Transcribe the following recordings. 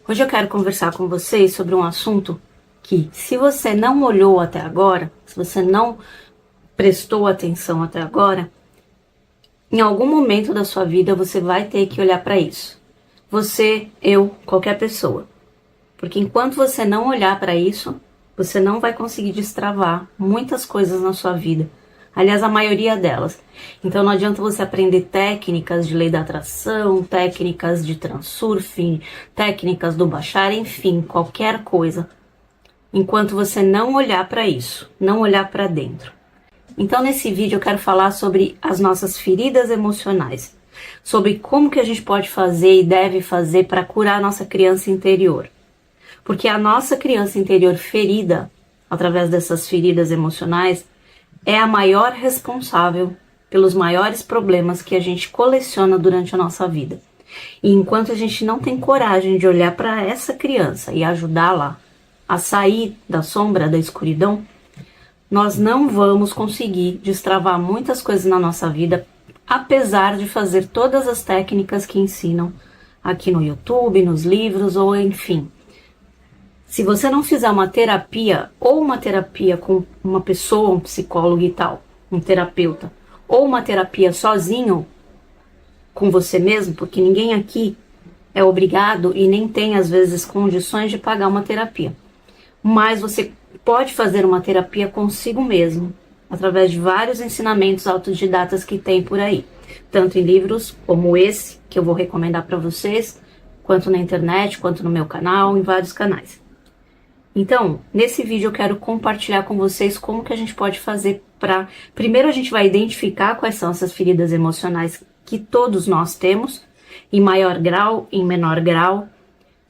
Hoje eu quero conversar com vocês sobre um assunto que, se você não olhou até agora, se você não prestou atenção até agora, em algum momento da sua vida você vai ter que olhar para isso. Você, eu, qualquer pessoa. Porque enquanto você não olhar para isso, você não vai conseguir destravar muitas coisas na sua vida. Aliás, a maioria delas. Então não adianta você aprender técnicas de lei da atração, técnicas de transurfing, técnicas do Bashar, enfim, qualquer coisa. Enquanto você não olhar para isso, não olhar para dentro. Então nesse vídeo eu quero falar sobre as nossas feridas emocionais. Sobre como que a gente pode fazer e deve fazer para curar a nossa criança interior. Porque a nossa criança interior ferida, através dessas feridas emocionais, é a maior responsável pelos maiores problemas que a gente coleciona durante a nossa vida. E enquanto a gente não tem coragem de olhar para essa criança e ajudá-la a sair da sombra, da escuridão, nós não vamos conseguir destravar muitas coisas na nossa vida, apesar de fazer todas as técnicas que ensinam aqui no YouTube, nos livros ou enfim. Se você não fizer uma terapia, ou uma terapia com uma pessoa, um psicólogo e tal, um terapeuta, ou uma terapia sozinho, com você mesmo, porque ninguém aqui é obrigado e nem tem, às vezes, condições de pagar uma terapia. Mas você pode fazer uma terapia consigo mesmo, através de vários ensinamentos autodidatas que tem por aí. Tanto em livros como esse, que eu vou recomendar para vocês, quanto na internet, quanto no meu canal, em vários canais. Então, nesse vídeo eu quero compartilhar com vocês como que a gente pode fazer para... Primeiro a gente vai identificar quais são essas feridas emocionais que todos nós temos, em maior grau, em menor grau,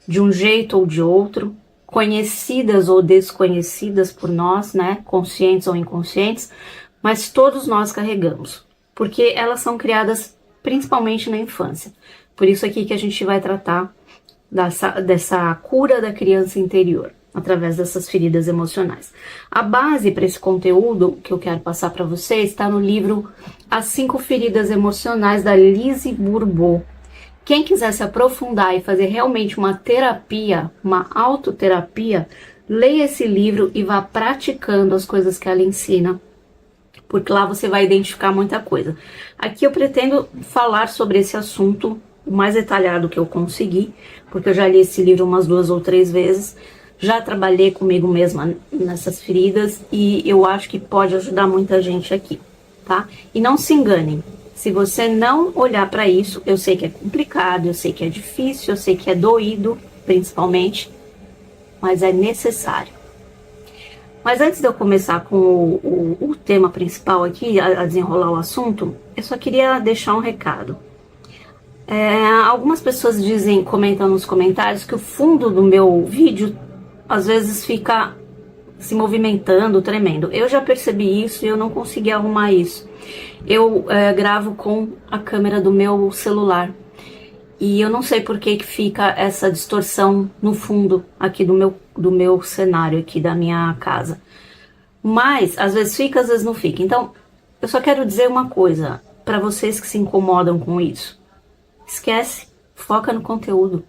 de um jeito ou de outro, conhecidas ou desconhecidas por nós, né, conscientes ou inconscientes, mas todos nós carregamos, porque elas são criadas principalmente na infância. Por isso aqui que a gente vai tratar dessa cura da criança interior, através dessas feridas emocionais. A base para esse conteúdo que eu quero passar para vocês está no livro As 5 Feridas Emocionais, da Lise Bourbeau. Quem quiser se aprofundar e fazer realmente uma terapia, uma autoterapia, leia esse livro e vá praticando as coisas que ela ensina, porque lá você vai identificar muita coisa. Aqui eu pretendo falar sobre esse assunto o mais detalhado que eu conseguir, porque eu já li esse livro umas 2 ou 3 vezes, já trabalhei comigo mesma nessas feridas e eu acho que pode ajudar muita gente aqui, tá? E não se enganem, se você não olhar para isso, eu sei que é complicado, eu sei que é difícil, eu sei que é doído, principalmente, mas é necessário. Mas antes de eu começar com o tema principal aqui, a desenrolar o assunto, eu só queria deixar um recado. Algumas pessoas comentam nos comentários que o fundo do meu vídeo às vezes fica se movimentando, tremendo. Eu já percebi isso e eu não consegui arrumar isso. Eu gravo com a câmera do meu celular e eu não sei por que fica essa distorção no fundo aqui do meu cenário aqui da minha casa. Mas às vezes fica, às vezes não fica. Então eu só quero dizer uma coisa para vocês que se incomodam com isso. Esquece, foca no conteúdo.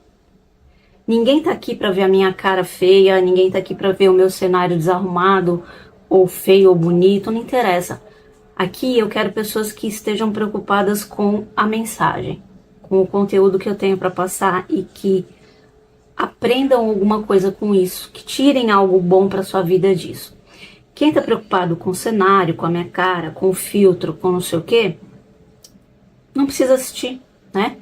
Ninguém tá aqui para ver a minha cara feia, ninguém tá aqui para ver o meu cenário desarrumado, ou feio ou bonito, não interessa. Aqui eu quero pessoas que estejam preocupadas com a mensagem, com o conteúdo que eu tenho para passar e que aprendam alguma coisa com isso, que tirem algo bom para sua vida disso. Quem tá preocupado com o cenário, com a minha cara, com o filtro, com não sei o quê, não precisa assistir, né?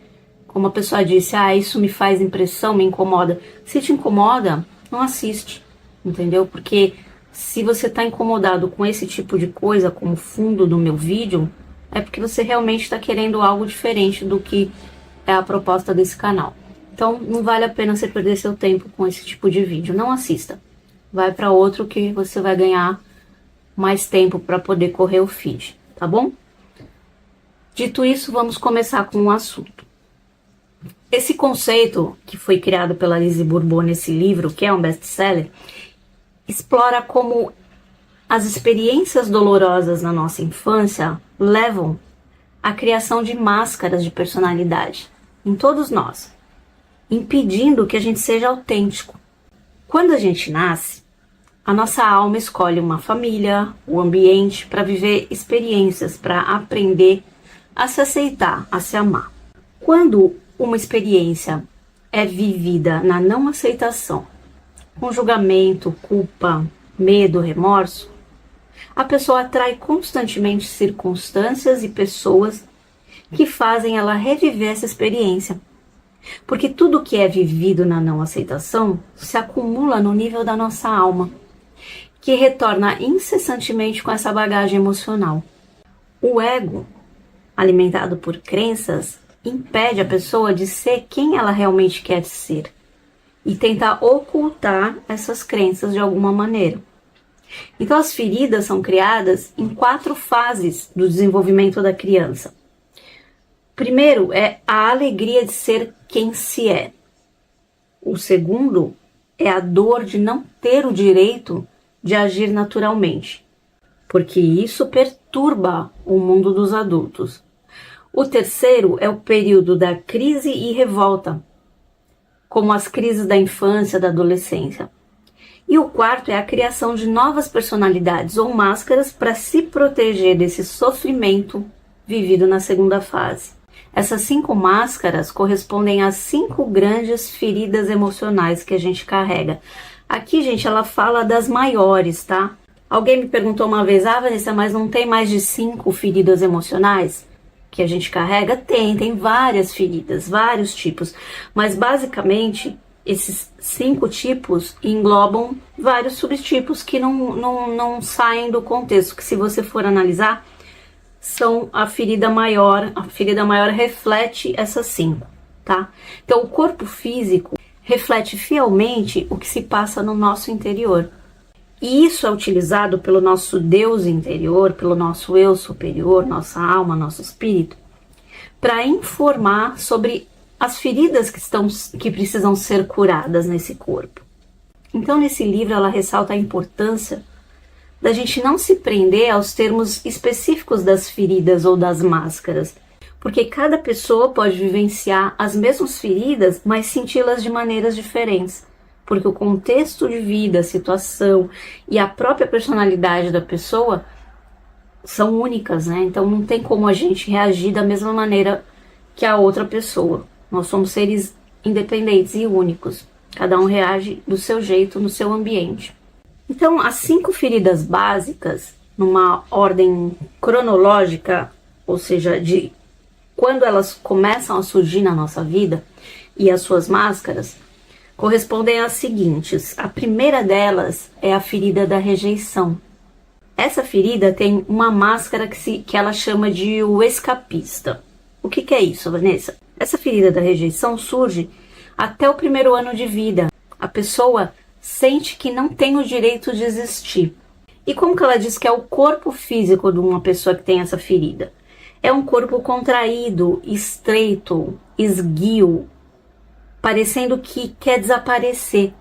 Como a pessoa disse, isso me faz impressão, me incomoda. Se te incomoda, não assiste, entendeu? Porque se você está incomodado com esse tipo de coisa, como fundo do meu vídeo, é porque você realmente está querendo algo diferente do que é a proposta desse canal. Então, não vale a pena você perder seu tempo com esse tipo de vídeo. Não assista. Vai para outro que você vai ganhar mais tempo para poder correr o feed, tá bom? Dito isso, vamos começar com o assunto. Esse conceito que foi criado pela Lise Bourbeau nesse livro, que é um best-seller, explora como as experiências dolorosas na nossa infância levam à criação de máscaras de personalidade. em todos nós, impedindo que a gente seja autêntico. Quando a gente nasce, a nossa alma escolhe uma família, o ambiente, para viver experiências, para aprender a se aceitar, a se amar. Quando uma experiência é vivida na não aceitação, com julgamento, culpa, medo, remorso, a pessoa atrai constantemente circunstâncias e pessoas que fazem ela reviver essa experiência. Porque tudo que é vivido na não aceitação se acumula no nível da nossa alma, que retorna incessantemente com essa bagagem emocional. O ego, alimentado por crenças, impede a pessoa de ser quem ela realmente quer ser e tenta ocultar essas crenças de alguma maneira. Então as feridas são criadas em 4 fases do desenvolvimento da criança. Primeiro é a alegria de ser quem se é. O segundo é a dor de não ter o direito de agir naturalmente, porque isso perturba o mundo dos adultos. O terceiro é o período da crise e revolta, como as crises da infância, da adolescência. E o quarto é a criação de novas personalidades ou máscaras para se proteger desse sofrimento vivido na segunda fase. Essas 5 máscaras correspondem às 5 grandes feridas emocionais que a gente carrega. Aqui, gente, ela fala das maiores, tá? Alguém me perguntou uma vez, Vanessa, mas não tem mais de 5 feridas emocionais que a gente carrega? Tem várias feridas, vários tipos. Mas, basicamente, esses 5 tipos englobam vários subtipos que não saem do contexto, que se você for analisar, são a ferida maior reflete essas 5, tá? Então, o corpo físico reflete fielmente o que se passa no nosso interior. E isso é utilizado pelo nosso Deus interior, pelo nosso eu superior, nossa alma, nosso espírito, para informar sobre as feridas que precisam ser curadas nesse corpo. Então, nesse livro, ela ressalta a importância da gente não se prender aos termos específicos das feridas ou das máscaras, porque cada pessoa pode vivenciar as mesmas feridas, mas senti-las de maneiras diferentes, porque o contexto de vida, a situação e a própria personalidade da pessoa são únicas, né? Então não tem como a gente reagir da mesma maneira que a outra pessoa. Nós somos seres independentes e únicos, cada um reage do seu jeito, no seu ambiente. Então, as 5 feridas básicas, numa ordem cronológica, ou seja, de quando elas começam a surgir na nossa vida, e as suas máscaras, correspondem às seguintes. A primeira delas é a ferida da rejeição. Essa ferida tem uma máscara que ela chama de o escapista. O que é isso, Vanessa? Essa ferida da rejeição surge até o 1º ano de vida. A pessoa sente que não tem o direito de existir. E como que ela diz que é o corpo físico de uma pessoa que tem essa ferida? É um corpo contraído, estreito, esguio, parecendo que quer desaparecer.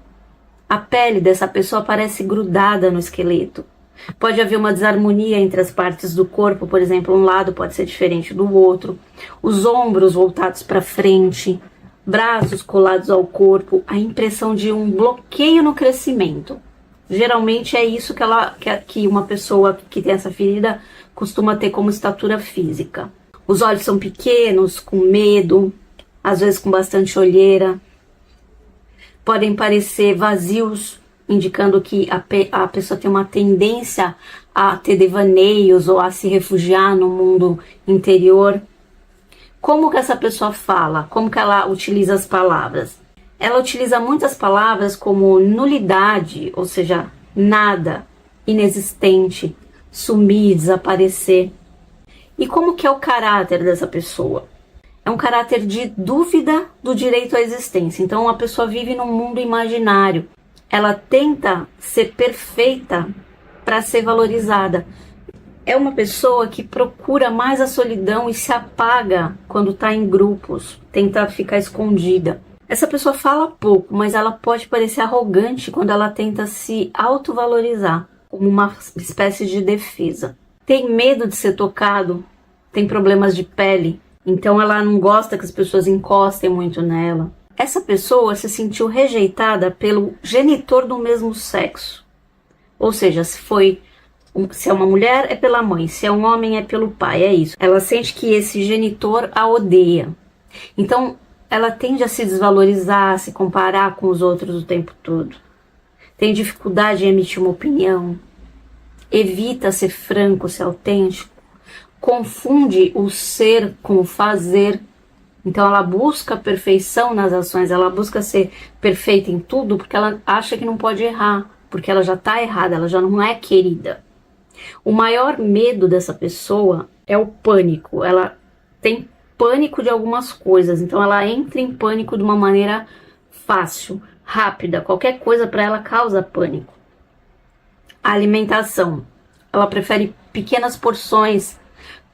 A pele dessa pessoa parece grudada no esqueleto. Pode haver uma desarmonia entre as partes do corpo, por exemplo, um lado pode ser diferente do outro, os ombros voltados para frente, braços colados ao corpo, a impressão de um bloqueio no crescimento. Geralmente é isso que uma pessoa que tem essa ferida costuma ter como estatura física. Os olhos são pequenos, com medo, às vezes com bastante olheira. Podem parecer vazios, indicando que a pessoa tem uma tendência a ter devaneios ou a se refugiar no mundo interior. Como que essa pessoa fala? Como que ela utiliza as palavras? Ela utiliza muitas palavras como nulidade, ou seja, nada, inexistente, sumir, desaparecer. E como que é o caráter dessa pessoa? É um caráter de dúvida do direito à existência. Então a pessoa vive num mundo imaginário. Ela tenta ser perfeita para ser valorizada. É uma pessoa que procura mais a solidão e se apaga quando está em grupos, tenta ficar escondida. Essa pessoa fala pouco, mas ela pode parecer arrogante quando ela tenta se autovalorizar, como uma espécie de defesa. Tem medo de ser tocado, tem problemas de pele, Então ela não gosta que as pessoas encostem muito nela. Essa pessoa se sentiu rejeitada pelo genitor do mesmo sexo. Ou seja, se é uma mulher é pela mãe, se é um homem é pelo pai, é isso. Ela sente que esse genitor a odeia. Então ela tende a se desvalorizar, a se comparar com os outros o tempo todo. Tem dificuldade em emitir uma opinião. Evita ser franco, ser autêntico. Confunde o ser com o fazer. Então ela busca perfeição nas ações, ela busca ser perfeita em tudo porque ela acha que não pode errar, porque ela já está errada, ela já não é querida. O maior medo dessa pessoa é o pânico. Ela tem pânico de algumas coisas, então ela entra em pânico de uma maneira fácil, rápida. Qualquer coisa para ela causa pânico. A alimentação. Ela prefere pequenas porções,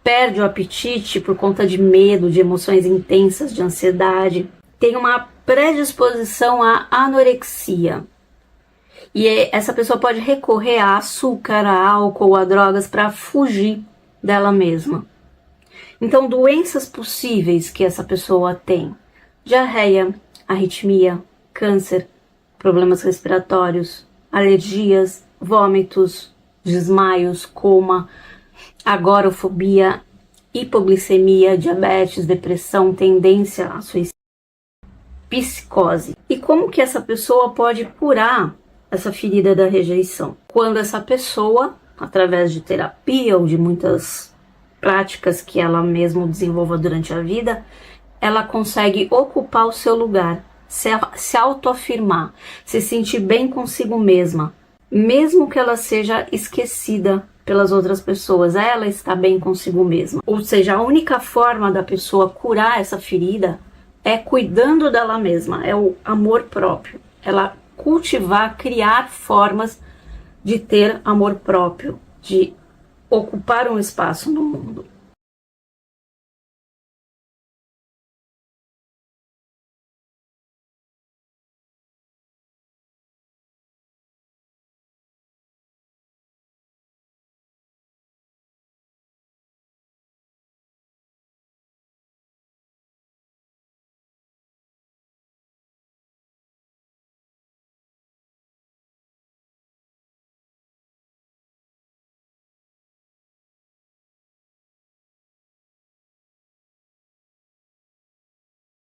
perde o apetite por conta de medo, de emoções intensas, de ansiedade. Tem uma predisposição à anorexia. E essa pessoa pode recorrer a açúcar, a álcool, a drogas para fugir dela mesma. Então, doenças possíveis que essa pessoa tem: diarreia, arritmia, câncer, problemas respiratórios, alergias, vômitos, desmaios, coma, agorafobia, hipoglicemia, diabetes, depressão, tendência a suicídio, psicose. E como que essa pessoa pode curar essa ferida da rejeição? Quando essa pessoa, através de terapia ou de muitas práticas que ela mesma desenvolva durante a vida, ela consegue ocupar o seu lugar, se autoafirmar, se sentir bem consigo mesma, mesmo que ela seja esquecida pelas outras pessoas, ela está bem consigo mesma. Ou seja, a única forma da pessoa curar essa ferida é cuidando dela mesma, é o amor próprio. Ela cultivar, criar formas de ter amor próprio, de ocupar um espaço no mundo.